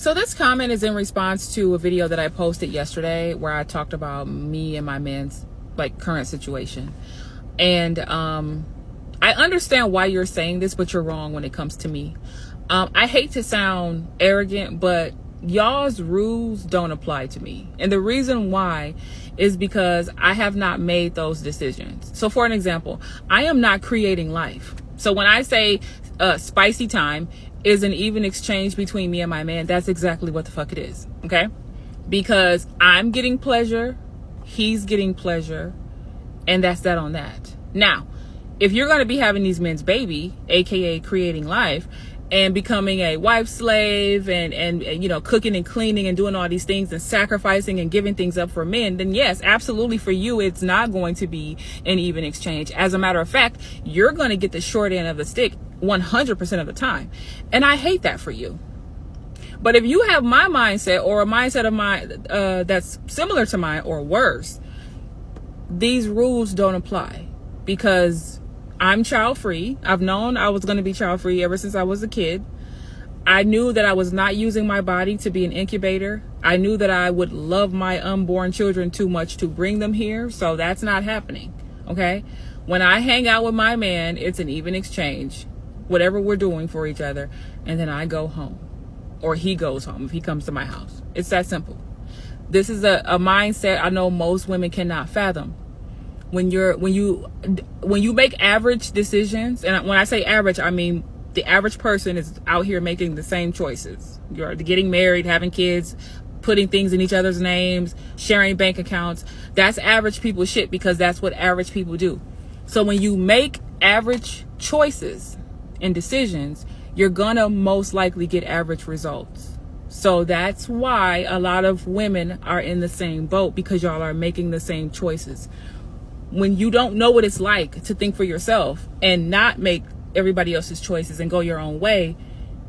So this comment is in response to a video that I posted yesterday where I talked about me and my man's like current situation. And I understand why you're saying this, but you're wrong when it comes to me. I hate to sound arrogant, but y'all's rules don't apply to me. And the reason why is because I have not made those decisions. So for an example, I am not creating life. So when I say spicy time is an even exchange between me and my man, that's exactly what the fuck it is. Okay? Because I'm getting pleasure, he's getting pleasure, and that's that on that. Now, if you're going to be having these men's baby, aka creating life, and becoming a wife slave and you know, cooking and cleaning and doing all these things and sacrificing and giving things up for men, then yes, absolutely, for you it's not going to be an even exchange. As a matter of fact, you're going to get the short end of the stick 100% of the time, and I hate that for you. But if you have my mindset, or a mindset of mine that's similar to mine or worse, these rules don't apply, because I'm child free. I've known I was going to be child free ever since I was a kid. I knew that I was not using my body to be an incubator. I knew that I would love my unborn children too much to bring them here. So that's not happening. Okay. When I hang out with my man, it's an even exchange, whatever we're doing for each other. And then I go home, or he goes home if he comes to my house. It's that simple. This is a mindset I know most women cannot fathom. When you make average decisions, and when I say average, I mean the average person is out here making the same choices. You're getting married, having kids, putting things in each other's names, sharing bank accounts. That's average people shit, because that's what average people do. So when you make average choices and decisions, you're gonna most likely get average results. So that's why a lot of women are in the same boat, because y'all are making the same choices. When you don't know what it's like to think for yourself and not make everybody else's choices and go your own way,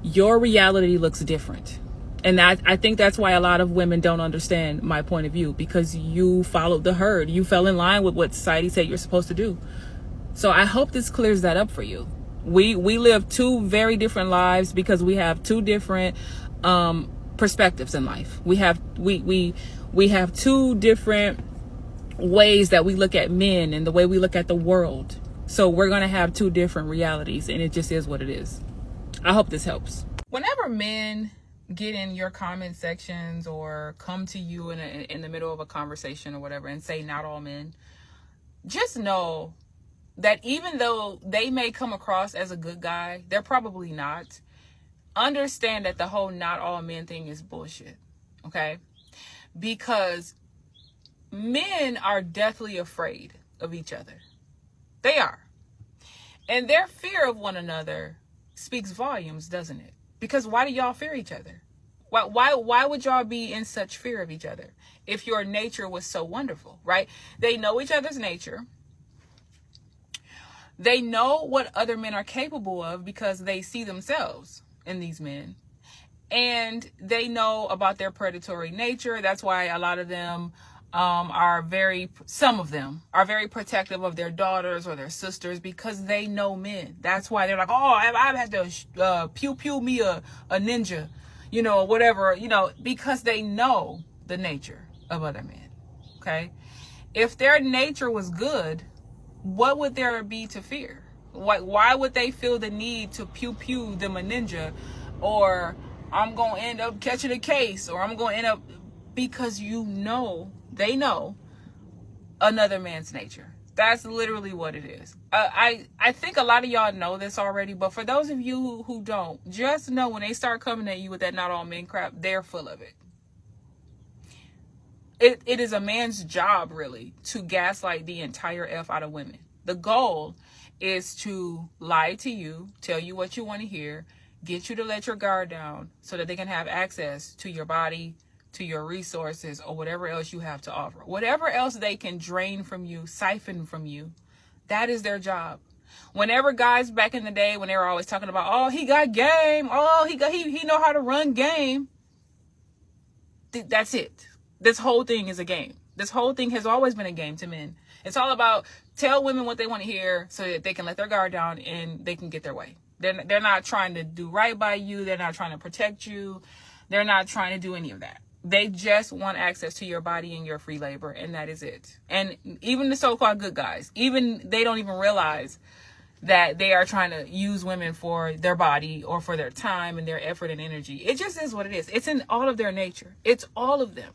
your reality looks different. And I think that's why a lot of women don't understand my point of view, because you followed the herd. You fell in line with what society said you're supposed to do. So I hope this clears that up for you. We live two very different lives because we have two different perspectives in life. We have two different ways that we look at men and the way we look at the world. So we're going to have two different realities, and it just is what it is. I hope this helps. Whenever men get in your comment sections or come to you in the middle of a conversation or whatever and say not all men, just know that even though they may come across as a good guy, they're probably not. Understand that the whole not all men thing is bullshit. Okay? Because men are deathly afraid of each other. They are. And their fear of one another speaks volumes, doesn't it? Because why do y'all fear each other? Why would y'all be in such fear of each other if your nature was so wonderful, right? They know each other's nature. They know what other men are capable of because they see themselves in these men. And they know about their predatory nature. That's why a lot of them some of them are very protective of their daughters or their sisters, because they know men. That's why they're like, oh, I've had to pew me a ninja, you know, or whatever, you know, because they know the nature of other men. Okay. If their nature was good, what would there be to fear? Why would they feel the need to pew them a ninja, or I'm going to end up catching a case, or I'm going to end up, because they know another man's nature. That's literally what it is. I think a lot of y'all know this already, but for those of you who don't, just know when they start coming at you with that not all men crap, they're full of it. It is a man's job, really, to gaslight the entire F out of women. The goal is to lie to you, tell you what you want to hear, get you to let your guard down so that they can have access to your body, to your resources, or whatever else you have to offer. Whatever else they can drain from you, siphon from you, that is their job. Whenever guys back in the day, when they were always talking about, oh, he got game, oh, he know how to run game, that's it. This whole thing is a game. This whole thing has always been a game to men. It's all about tell women what they want to hear so that they can let their guard down and they can get their way. They're not trying to do right by you. They're not trying to protect you. They're not trying to do any of that. They just want access to your body and your free labor, and that is it. And even the so-called good guys, even they don't even realize that they are trying to use women for their body or for their time and their effort and energy. It just is what it is. It's in all of their nature. It's all of them.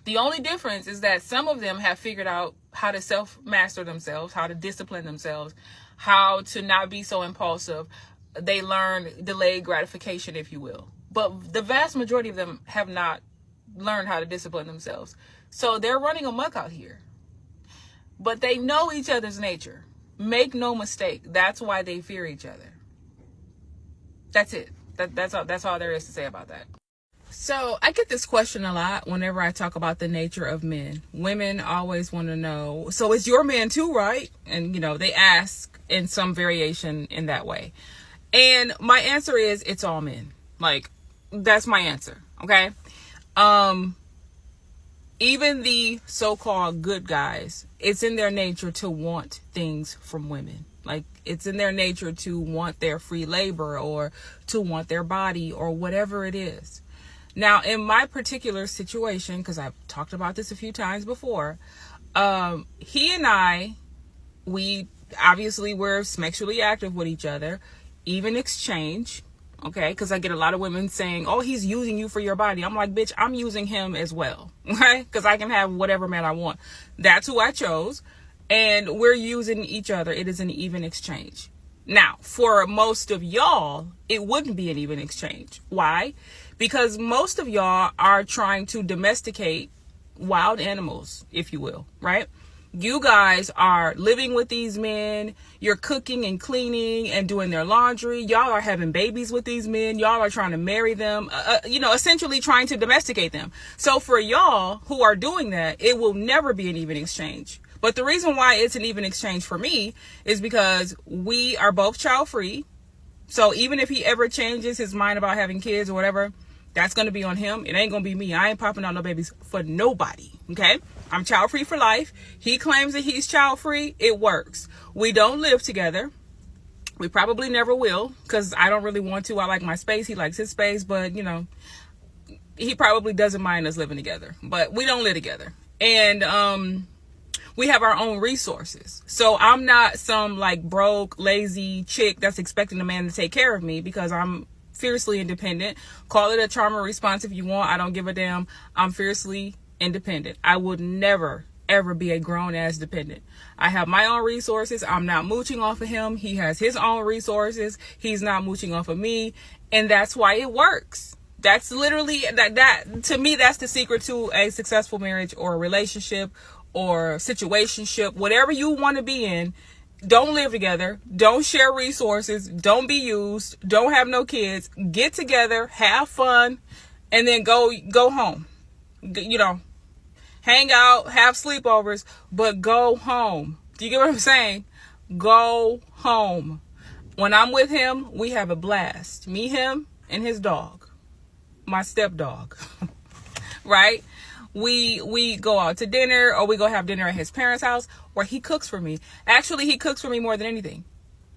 The only difference is that some of them have figured out how to self-master themselves, how to discipline themselves, how to not be so impulsive. They learn delayed gratification, if you will. But the vast majority of them have not learned how to discipline themselves. So they're running amok out here. But they know each other's nature. Make no mistake. That's why they fear each other. That's it. That's all there is to say about that. So I get this question a lot whenever I talk about the nature of men. Women always want to know, so it's your man too, right? And, they ask in some variation in that way. And my answer is, it's all men. Like, that's my answer. Okay. Even the so-called good guys, it's in their nature to want things from women. Like, it's in their nature to want their free labor or to want their body or whatever it is. Now, in my particular situation, because I've talked about this a few times before, he and I, we're sexually active with each other, even exchange. Okay, because I get a lot of women saying, oh, he's using you for your body. I'm like, bitch, I'm using him as well. Okay, because I can have whatever man I want. That's who I chose. And we're using each other. It is an even exchange. Now, for most of y'all, it wouldn't be an even exchange. Why? Because most of y'all are trying to domesticate wild animals, if you will, right? You guys are living with these men. You're cooking and cleaning and doing their laundry. Y'all are having babies with these men. Y'all are trying to marry them, essentially trying to domesticate them. So for y'all who are doing that, it will never be an even exchange. But the reason why it's an even exchange for me is because we are both child free. So even if he ever changes his mind about having kids or whatever, that's going to be on him. It ain't going to be me. I ain't popping out no babies for nobody. Okay. I'm child free for life. He claims that he's child free. It works. We don't live together. We probably never will, because I don't really want to. I like my space. He likes his space, but he probably doesn't mind us living together, but we don't live together. And, we have our own resources. So I'm not some like broke, lazy chick that's expecting a man to take care of me, because I'm fiercely independent. Call it a charmer response if you want. I don't give a damn. I'm fiercely independent. I would never, ever be a grown ass dependent. I have my own resources. I'm not mooching off of him. He has his own resources. He's not mooching off of me. And that's why it works. That's literally that to me, that's the secret to a successful marriage or a relationship or situationship, whatever you want to be in. Don't live together. Don't share resources. Don't be used. Don't have no kids. Get together, have fun, and then go home. Hang out, have sleepovers, but go home. Do you get what I'm saying? Go home. When I'm with him, we have a blast. Me, him, and his dog. My stepdog. Right? We go out to dinner, or we go have dinner at his parents' house, where he cooks for me. Actually, he cooks for me more than anything.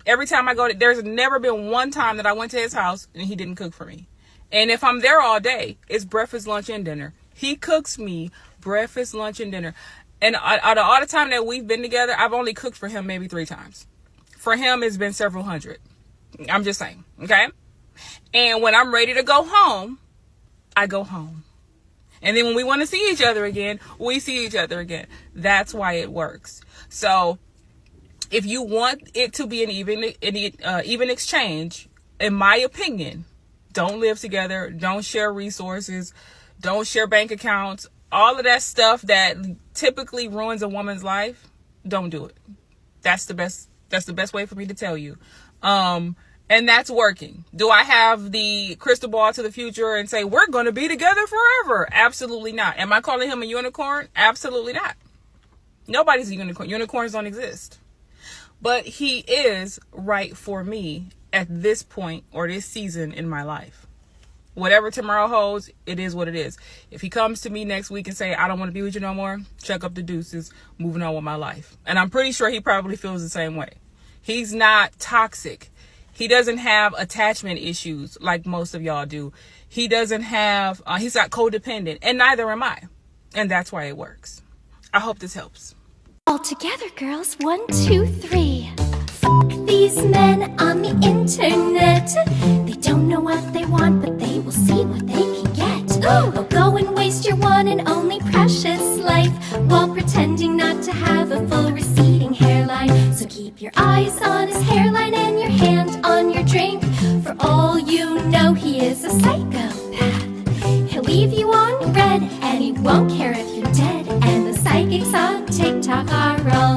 Every time I go there's never been one time that I went to his house and he didn't cook for me. And if I'm there all day, it's breakfast, lunch, and dinner. He cooks me breakfast, lunch, and dinner. And out of all the time that we've been together, I've only cooked for him maybe 3 times. For him, it's been several hundred. I'm just saying, okay? And when I'm ready to go home, I go home. And then when we want to see each other again, we see each other again. That's why it works. So if you want it to be an even exchange, in my opinion, don't live together. Don't share resources. Don't share bank accounts. All of that stuff that typically ruins a woman's life, don't do it. That's the best way for me to tell you. And that's working. Do I have the crystal ball to the future and say, we're going to be together forever? Absolutely not. Am I calling him a unicorn? Absolutely not. Nobody's a unicorn. Unicorns don't exist. But he is right for me at this point or this season in my life. Whatever tomorrow holds, it is what it is. If he comes to me next week and say, I don't want to be with you no more, check up the deuces, moving on with my life. And I'm pretty sure he probably feels the same way. He's not toxic. He doesn't have attachment issues like most of y'all do. He doesn't have, he's not codependent, and neither am I. And that's why it works. I hope this helps. All together, girls. 1, 2, 3. Fuck these men on the internet. They don't know what they want, but they will see what they can get. Oh, go and waste your one and only precious life while pretending not to have a full receding hairline. So keep your eyes on his hairline and your hand on your drink. For all you know, he is a psychopath. He'll leave you on red, and he won't care if you're dead. And the psychics on TikTok are all